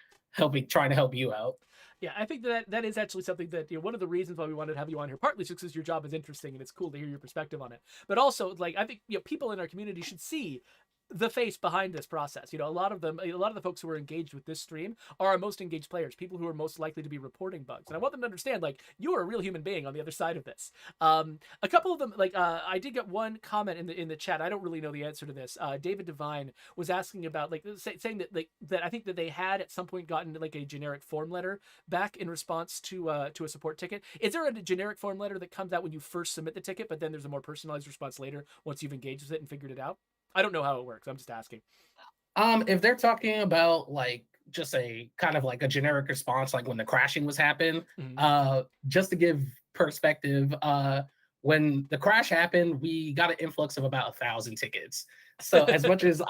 trying to help you out. Yeah, I think that is actually something that, one of the reasons why we wanted to have you on here, partly just because your job is interesting and it's cool to hear your perspective on it, but also like I think people in our community should see the face behind this process. A lot of the folks who are engaged with this stream are our most engaged players, people who are most likely to be reporting bugs. And I want them to understand, like, you are a real human being on the other side of this. A couple of them, like, I did get one comment in the chat. I don't really know the answer to this. David Devine was asking about, like, saying that, like, that I think that they had at some point gotten like a generic form letter back in response to a support ticket. Is there a generic form letter that comes out when you first submit the ticket, but then there's a more personalized response later once you've engaged with it and figured it out? I don't know how it works. I'm just asking. If they're talking about like just a kind of like a generic response, like when the crashing was happening, just to give perspective, when the crash happened, we got an influx of about 1,000 tickets. So as much as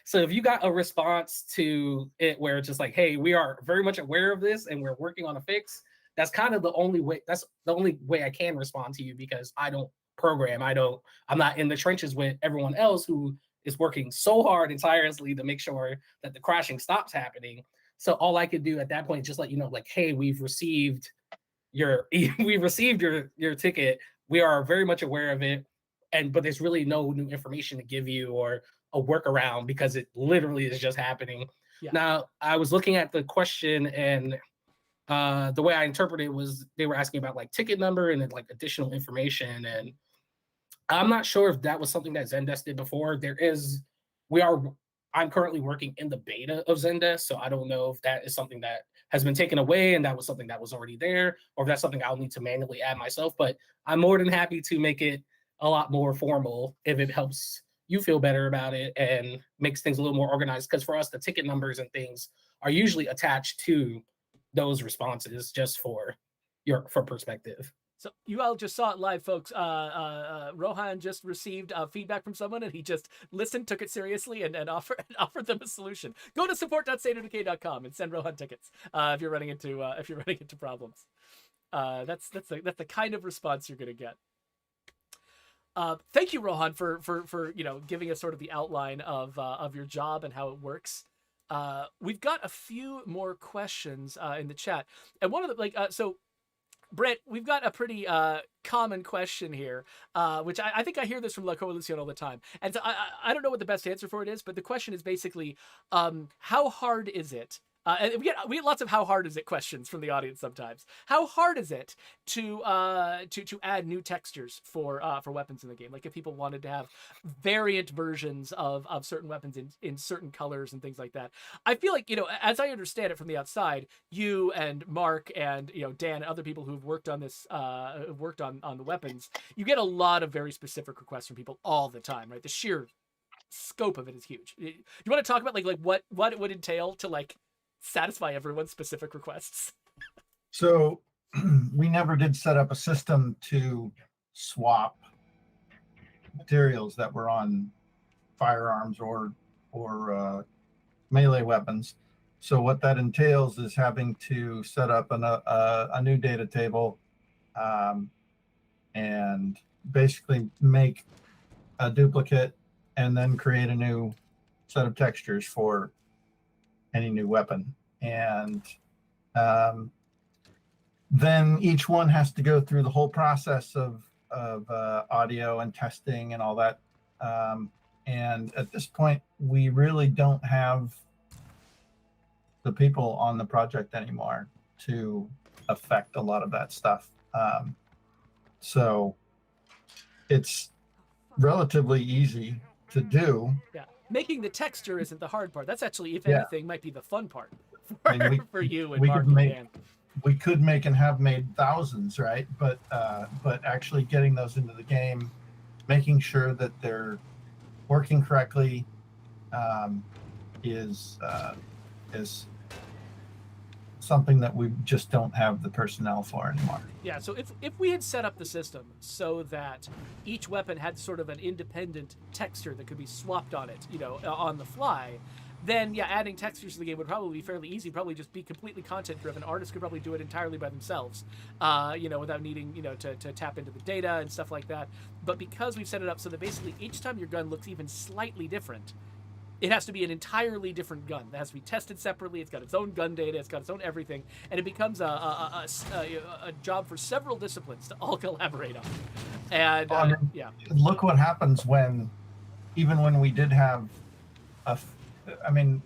so if you got a response to it where it's just like, hey, we are very much aware of this and we're working on a fix, that's kind of the only way. That's the only way I can respond to you, because I don't program. I'm not in the trenches with everyone else who is working so hard and tirelessly to make sure that the crashing stops happening. So all I could do at that point is just let you know, like, hey, we've received your ticket. We are very much aware of it, but there's really no new information to give you or a workaround, because it literally is just happening. Yeah. Now, I was looking at the question, and the way I interpreted it was they were asking about like ticket number and then like additional information, and I'm not sure if that was something that Zendesk did before. I'm currently working in the beta of Zendesk, so I don't know if that is something that has been taken away and that was something that was already there, or if that's something I'll need to manually add myself. But I'm more than happy to make it a lot more formal if it helps you feel better about it and makes things a little more organized. Because for us, the ticket numbers and things are usually attached to those responses, just for perspective. So you all just saw it live, folks. Rohan just received feedback from someone, and he just listened, took it seriously, and offered them a solution. Go to support.statedocay.com and send Rohan tickets if you're running into problems. That's the kind of response you're going to get. Thank you, Rohan, for giving us sort of the outline of your job and how it works. We've got a few more questions in the chat, and one of the Brant, we've got a pretty common question here, which I think I hear this from La Coalición all the time. And so I don't know what the best answer for it is, but the question is basically, how hard is it? And we get lots of how hard is it questions from the audience sometimes. How hard is it to add new textures for weapons in the game? Like if people wanted to have variant versions of certain weapons in certain colors and things like that. I feel like, as I understand it from the outside, you and Mark and Dan and other people who've worked on this, worked on the weapons, you get a lot of very specific requests from people all the time, right? The sheer scope of it is huge. Do you want to talk about like what it would entail to like satisfy everyone's specific requests? So we never did set up a system to swap materials that were on firearms or melee weapons. So what that entails is having to set up a new data table and basically make a duplicate and then create a new set of textures for any new weapon. And then each one has to go through the whole process of audio and testing and all that. And at this point, we really don't have the people on the project anymore to affect a lot of that stuff. So it's relatively easy to do. Yeah. Making the texture isn't the hard part. That's actually, if anything, might be the fun part for you and Mark and Dan. We could make and have made thousands, right? But actually getting those into the game, making sure that they're working correctly, is something that we just don't have the personnel for anymore. Yeah, so if we had set up the system so that each weapon had sort of an independent texture that could be swapped on it, on the fly, then yeah, adding textures to the game would probably be fairly easy. Probably just be completely content driven. Artists could probably do it entirely by themselves, without needing to tap into the data and stuff like that. But because we've set it up so that basically each time your gun looks even slightly different, it has to be an entirely different gun. It has to be tested separately. It's got its own gun data. It's got its own everything, and it becomes a job for several disciplines to all collaborate on. And yeah, look what happens when we did have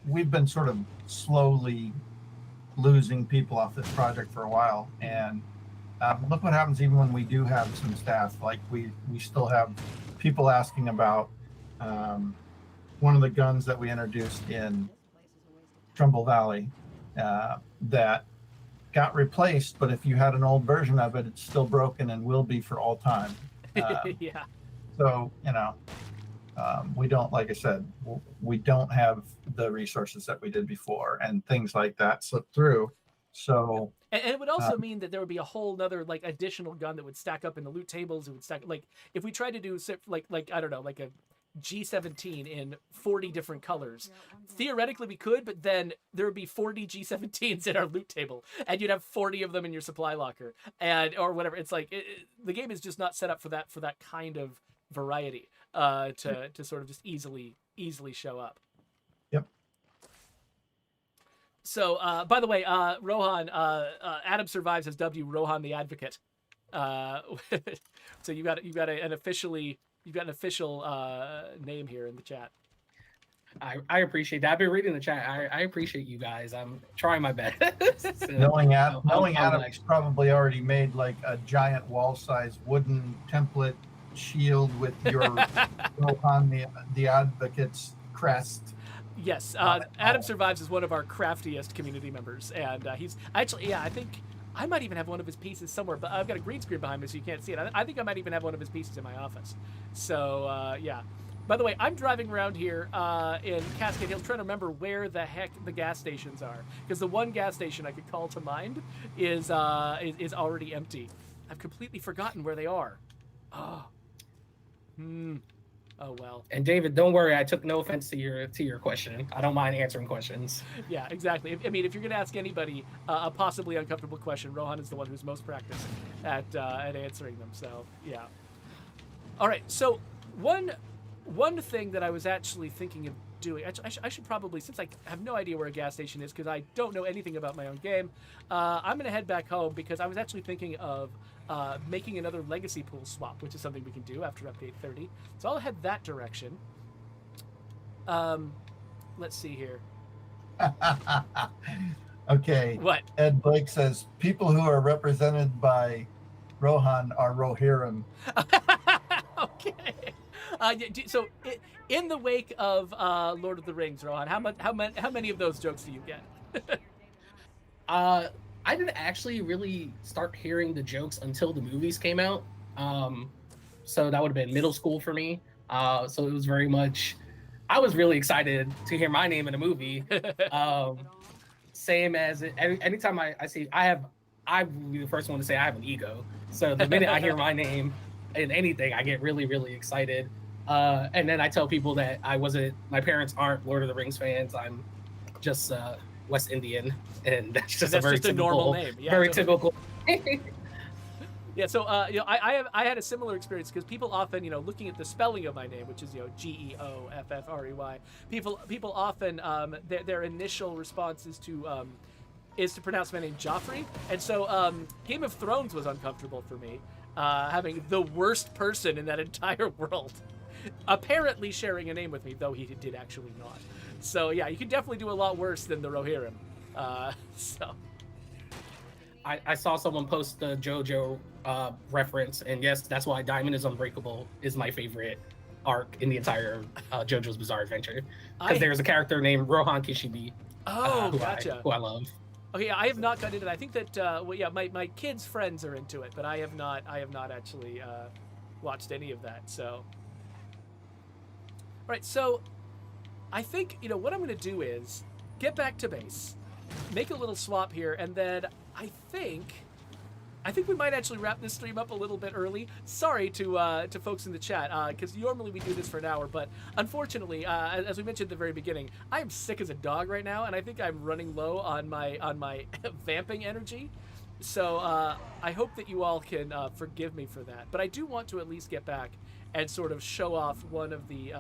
we've been sort of slowly losing people off this project for a while, and look what happens even when we do have some staff. Like we still have people asking about one of the guns that we introduced in Trumbull Valley that got replaced, but if you had an old version of it, it's still broken and will be for all time. Yeah. So, We don't, like I said, we don't have the resources that we did before, and things like that slip through. So, And it would also mean that there would be a whole nother like additional gun that would stack up in the loot tables. It would stack like if we tried to do like I don't know, like a G17 in 40 different colors. Theoretically we could, but then there would be 40 G17s in our loot table, and you'd have 40 of them in your supply locker, and or whatever. It's like the game is just not set up for that kind of variety to sort of just easily show up. Yep. So, by the way, Rohan, Adam Survives has dubbed you Rohan the Advocate. So you've got an official name here in the chat. I appreciate that. I've been reading the chat. I appreciate you guys. I'm trying my best. So, knowing Adam's probably already made like a giant wall-sized wooden template shield with your Rohan the Advocate's crest. Yes, Adam Survives is one of our craftiest community members, and he's actually, I think I might even have one of his pieces somewhere, but I've got a green screen behind me so you can't see it. I think I might even have one of his pieces in my office. So, yeah. By the way, I'm driving around here in Cascade Hills trying to remember where the heck the gas stations are, because the one gas station I could call to mind is already empty. I've completely forgotten where they are. Oh. Oh well. And David, don't worry. I took no offense to your question. I don't mind answering questions. Yeah, exactly. I mean, if you're going to ask anybody a possibly uncomfortable question, Rohan is the one who's most practiced at answering them. So yeah. All right. So one thing that I was actually thinking of doing, I should probably, since I have no idea where a gas station is because I don't know anything about my own game, I'm going to head back home because I was actually thinking of making another legacy pool swap, which is something we can do after update 30. So I'll head that direction. Let's see here. Okay. What? Ed Blake says people who are represented by Rohan are Rohirrim. Okay. So in the wake of Lord of the Rings, Rohan, how many of those jokes do you get? I didn't actually really start hearing the jokes until the movies came out. So that would have been middle school for me. So it was very much, I was really excited to hear my name in a movie. Same as anytime I see, I would be the first one to say I have an ego. So the minute I hear my name in anything, I get really, really excited. And then I tell people that my parents aren't Lord of the Rings fans. I'm just West Indian, and that's just a normal name. Yeah, very typical. Yeah, so I had a similar experience because people often, looking at the spelling of my name, which is Geoffrey, people often their initial response is to pronounce my name Geoffrey, and so Game of Thrones was uncomfortable for me, having the worst person in that entire world apparently sharing a name with me, though he did actually not. So yeah, you can definitely do a lot worse than the Rohirrim. So I saw someone post the JoJo reference, and yes, that's why Diamond is Unbreakable is my favorite arc in the entire JoJo's Bizarre Adventure, because there's a character named Rohan Kishibe. Gotcha. Who I love. Okay, I have not gotten into that. I think that my kids' friends are into it, but I have not actually watched any of that. So, all right, so I think what I'm going to do is get back to base, make a little swap here, and then I think we might actually wrap this stream up a little bit early. Sorry to folks in the chat, because normally we do this for an hour, but unfortunately, as we mentioned at the very beginning, I am sick as a dog right now, and I think I'm running low on my vamping energy. So I hope that you all can forgive me for that. But I do want to at least get back and sort of show off one of the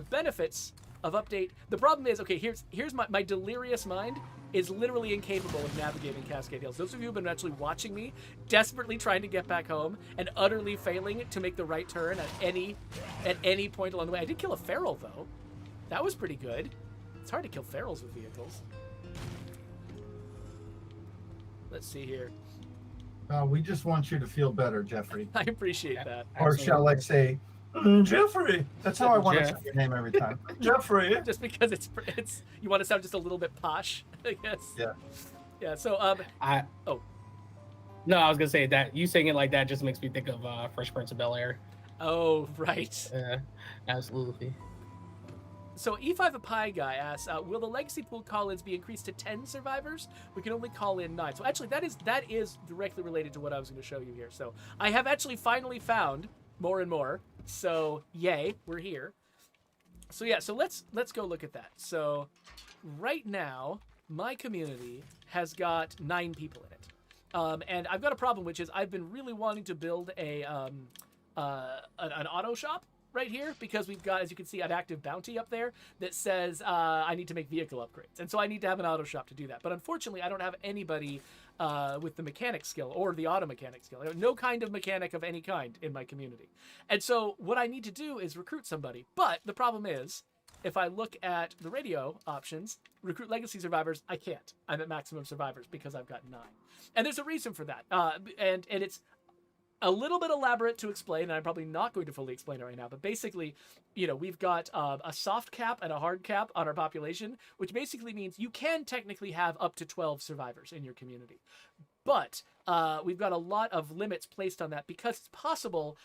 benefits of update. The problem is, okay, here's my delirious mind is literally incapable of navigating Cascade Hills. Those of you who have been actually watching me desperately trying to get back home and utterly failing to make the right turn at any point along the way. I did kill a feral though. That was pretty good. It's hard to kill ferals with vehicles. Let's see here. We just want you to feel better, Geoffrey. I appreciate that. Or shall I say, Geoffrey? That's how I want to say your name every time. Geoffrey. Just because it's you want to sound just a little bit posh, I guess. Yeah. Yeah. So No, I was gonna say that you saying it like that just makes me think of Fresh Prince of Bel-Air. Oh, right. Absolutely. So E5 a Pie guy asks, will the legacy pool call-ins be increased to 10 survivors? We can only call in 9. So actually, that is directly related to what I was going to show you here. So I have actually finally found more and more. So yay, we're here. So yeah, so let's go look at that. So right now, my community has got 9 people in it. And I've got a problem, which is I've been really wanting to build an auto shop right here, because we've got, as you can see, an active bounty up there that says I need to make vehicle upgrades. And so I need to have an auto shop to do that. But unfortunately, I don't have anybody with the mechanic skill or the auto mechanic skill. No kind of mechanic of any kind in my community. And so what I need to do is recruit somebody. But the problem is, if I look at the radio options, recruit legacy survivors, I can't. I'm at maximum survivors because I've got 9. And there's a reason for that. And it's a little bit elaborate to explain, and I'm probably not going to fully explain it right now, but basically, we've got a soft cap and a hard cap on our population, which basically means you can technically have up to 12 survivors in your community. But we've got a lot of limits placed on that, because it's possible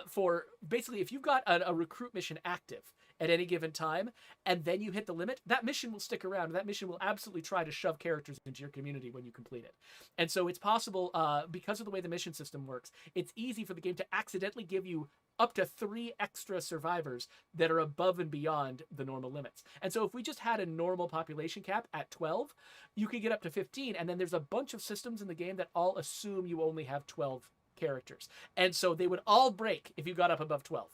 for, basically, if you've got a recruit mission active at any given time, and then you hit the limit, that mission will stick around. And that mission will absolutely try to shove characters into your community when you complete it. And so it's possible, because of the way the mission system works, it's easy for the game to accidentally give you up to 3 extra survivors that are above and beyond the normal limits. And so if we just had a normal population cap at 12, you could get up to 15, and then there's a bunch of systems in the game that all assume you only have 12 characters. And so they would all break if you got up above 12.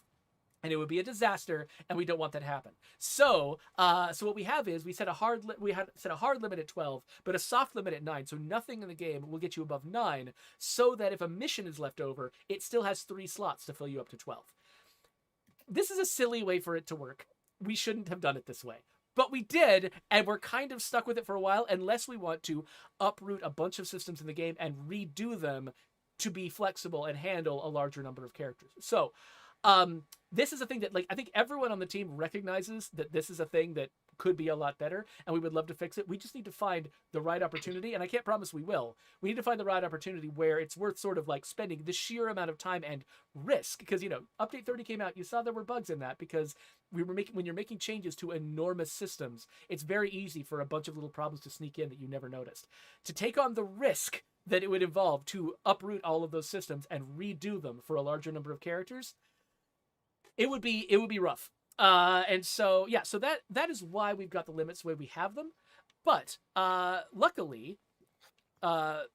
And it would be a disaster, and we don't want that to happen. So, what we have is we set a hard limit at 12, but a soft limit at 9. So nothing in the game will get you above 9, so that if a mission is left over, it still has 3 slots to fill you up to 12. This is a silly way for it to work. We shouldn't have done it this way. But we did, and we're kind of stuck with it for a while, unless we want to uproot a bunch of systems in the game and redo them to be flexible and handle a larger number of characters. So, this is a thing that, I think everyone on the team recognizes that this is a thing that could be a lot better, and we would love to fix it. We just need to find the right opportunity, and I can't promise we will. We need to find the right opportunity where it's worth sort of spending the sheer amount of time and risk, because, Update 30 came out, you saw there were bugs in that, because when you're making changes to enormous systems, it's very easy for a bunch of little problems to sneak in that you never noticed. To take on the risk that it would involve to uproot all of those systems and redo them for a larger number of characters, it would be rough. And so, yeah, so that is why we've got the limits the way we have them. But luckily,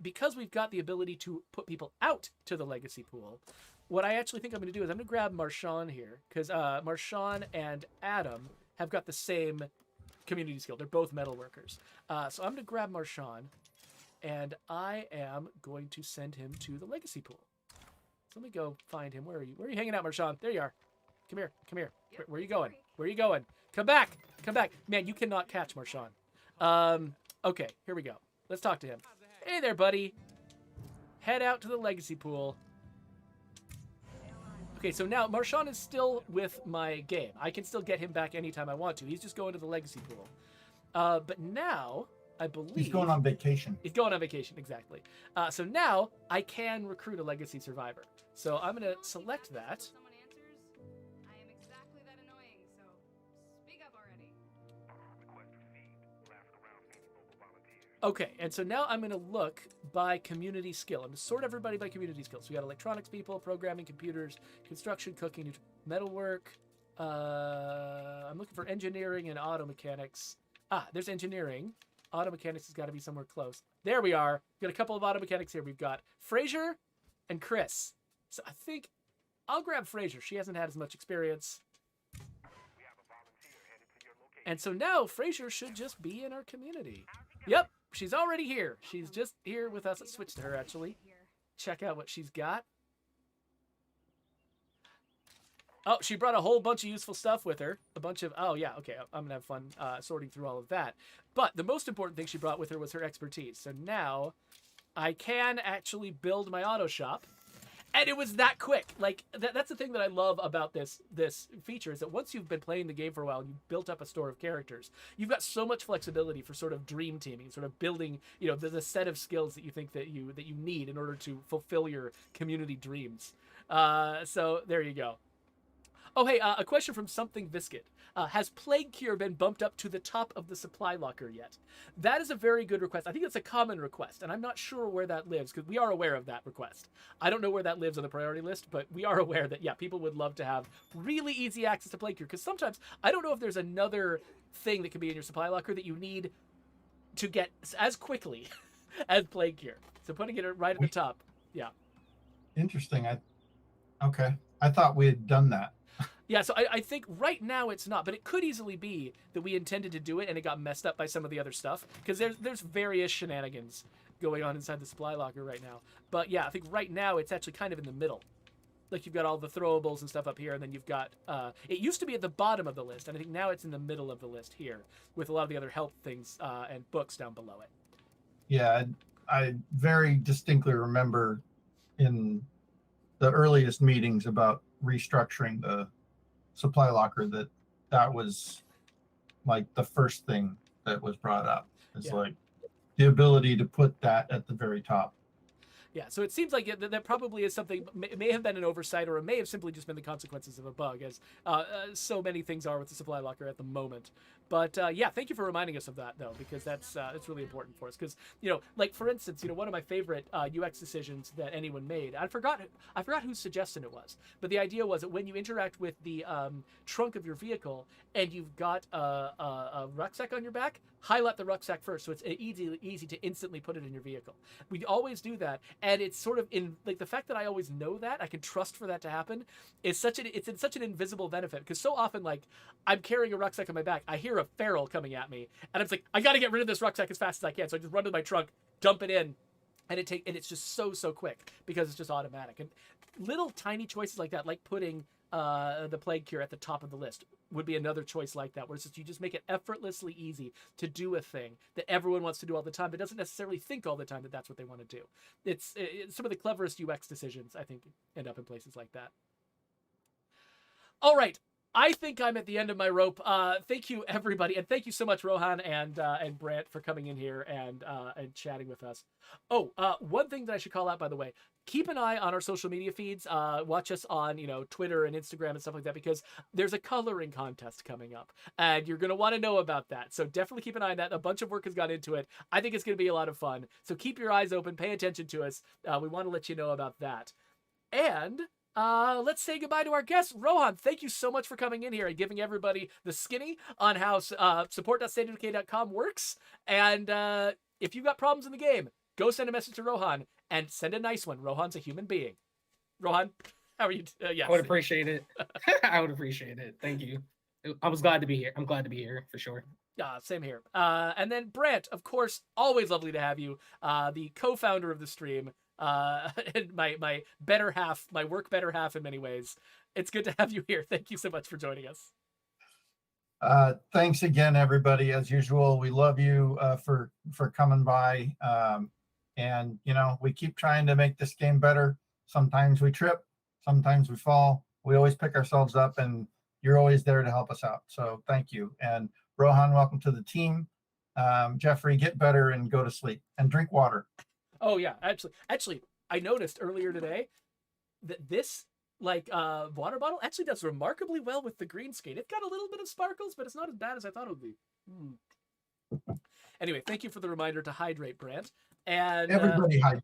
because we've got the ability to put people out to the legacy pool, what I actually think I'm going to do is I'm going to grab Marshawn here, because Marshawn and Adam have got the same community skill. They're both metal workers. So I'm going to grab Marshawn, and I am going to send him to the legacy pool. So let me go find him. Where are you? Where are you hanging out, Marshawn? There you are. Come here. Come here. Yep, Where are you going? sorry. Where are you going? Come back. Come back. Man, you cannot catch Marshawn. Okay, here we go. Let's talk to him. Hey there, buddy. Head out to the legacy pool. Okay, so now Marshawn is still with my game. I can still get him back anytime I want to. He's just going to the legacy pool. But now, I believe... He's going on vacation. He's going on vacation, exactly. So now, I can recruit a legacy survivor. So I'm going to select that. Someone answers, I am exactly that annoying, so speak up already. Okay, and so now I'm going to look by community skill. I'm going to sort everybody by community skill. So we got electronics people, programming, computers, construction, cooking, metalwork. I'm looking for engineering and auto mechanics. Ah, there's engineering. Auto mechanics has got to be somewhere close. There we are. We've got a couple of auto mechanics here. We've got Fraser and Chris. So I think I'll grab Fraser. She hasn't had as much experience. And so now Fraser should just be in our community. Yep, she's already here. She's just here with us. Let's switch to her, actually. Check out what she's got. Oh, she brought a whole bunch of useful stuff with her. A bunch of... Oh, yeah, okay. I'm going to have fun sorting through all of that. But the most important thing she brought with her was her expertise. So now I can actually build my auto shop. And it was that quick. Like, that's the thing that I love about this feature, is that once you've been playing the game for a while and you've built up a store of characters, you've got so much flexibility for sort of dream teaming, sort of building, you know, the set of skills that you think that you need in order to fulfill your community dreams. So there you go. Oh, hey, a question from Something Viscid. Has Plague Cure been bumped up to the top of the supply locker yet? That is a very good request. I think it's a common request, and I'm not sure where that lives, because we are aware of that request. I don't know where that lives on the priority list, but we are aware that, yeah, people would love to have really easy access to Plague Cure, because sometimes, I don't know if there's another thing that can be in your supply locker that you need to get as quickly as Plague Cure. So putting it right at the top, yeah. Interesting. Okay. I thought we had done that. Yeah, so I think right now it's not, but it could easily be that we intended to do it and it got messed up by some of the other stuff, because there's various shenanigans going on inside the supply locker right now. But yeah, I think right now it's actually kind of in the middle. Like you've got all the throwables and stuff up here, and then you've got, it used to be at the bottom of the list, and I think now it's in the middle of the list here, with a lot of the other health things and books down below it. Yeah, I very distinctly remember in the earliest meetings about restructuring the supply locker that was like the first thing that was brought up. It's like the ability to put that at the very top. Yeah, so it seems like that probably is something, may have been an oversight, or it may have simply just been the consequences of a bug, as so many things are with the supply locker at the moment. But yeah, thank you for reminding us of that, though, because that's really important for us. Because, you know, like for instance, you know, one of my favorite UX decisions that anyone made, I forgot whose suggestion it was, but the idea was that when you interact with the trunk of your vehicle and you've got a rucksack on your back, highlight the rucksack first, so it's easy to instantly put it in your vehicle. We always do that, and it's sort of in like the fact that I always know that I can trust for that to happen is such an invisible benefit, because so often, like, I'm carrying a rucksack on my back, I hear a feral coming at me, and I'm like, I got to get rid of this rucksack as fast as I can, so I just run to my trunk, dump it in, and it's just so quick because it's just automatic. And little tiny choices like that, like putting the Plague Cure at the top of the list, would be another choice like that, where it's just, you just make it effortlessly easy to do a thing that everyone wants to do all the time, but doesn't necessarily think all the time that that's what they want to do. It's some of the cleverest UX decisions, I think, end up in places like that. All right. I think I'm at the end of my rope. Thank you, everybody, and thank you so much, Rohan and Brant, for coming in here and chatting with us. Oh, one thing that I should call out, by the way, keep an eye on our social media feeds. Watch us on, you know, Twitter and Instagram and stuff like that, because there's a coloring contest coming up, and you're gonna want to know about that. So definitely keep an eye on that. A bunch of work has gone into it. I think it's gonna be a lot of fun. So keep your eyes open, pay attention to us. We want to let you know about that. And let's say goodbye to our guest, Rohan. Thank you so much for coming in here and giving everybody the skinny on how support.stateofdecay.com works. And if you've got problems in the game, go send a message to Rohan, and send a nice one. Rohan's a human being. Rohan, how are you? Yes. I would appreciate it. I would appreciate it. Thank you. I was glad to be here. I'm glad to be here for sure. Same here. And then Brant, of course, always lovely to have you. The co-founder of the stream. And my better half, my work better half in many ways. It's good to have you here. Thank you so much for joining us. Thanks again, everybody. As usual, we love you for coming by. And, you know, we keep trying to make this game better. Sometimes we trip, sometimes we fall. We always pick ourselves up, and you're always there to help us out. So thank you. And Rohan, welcome to the team. Geoffrey, get better and go to sleep and drink water. Oh yeah, actually, I noticed earlier today that this water bottle actually does remarkably well with the green screen. It's got a little bit of sparkles, but it's not as bad as I thought it would be. Anyway, thank you for the reminder to hydrate, Brant. And everybody hydrate.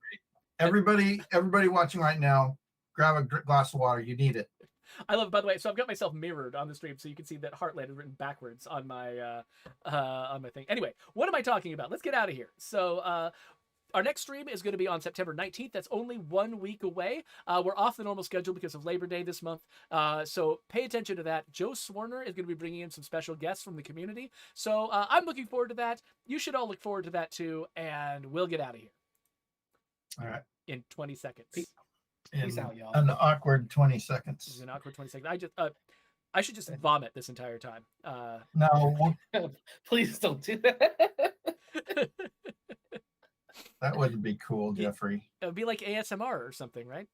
Everybody watching right now, grab a glass of water. You need it. I love it, by the way. So I've got myself mirrored on the stream, so you can see that Heartland is written backwards on my thing. Anyway, what am I talking about? Let's get out of here. So our next stream is going to be on September 19th. That's only 1 week away. We're off the normal schedule because of Labor Day this month. So pay attention to that. Joe Swarner is going to be bringing in some special guests from the community. So I'm looking forward to that. You should all look forward to that too. And we'll get out of here. All right. In 20 seconds. Peace out, y'all. An awkward 20 seconds. This is an awkward 20 seconds. I should just vomit this entire time. No. Please don't do that. That wouldn't be cool, Geoffrey. It would be like ASMR or something, right?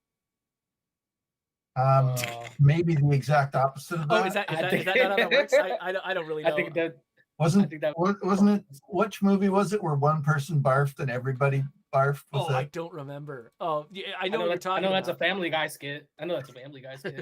Maybe the exact opposite of that. Oh, is that not how that works? I don't really know. I think that wasn't it? Which movie was it where one person barfed and everybody Barf was Oh, I it? don't remember. Oh, yeah, I know what you're talking I know that's a about. Family Guy skit. I know that's a Family Guy skit.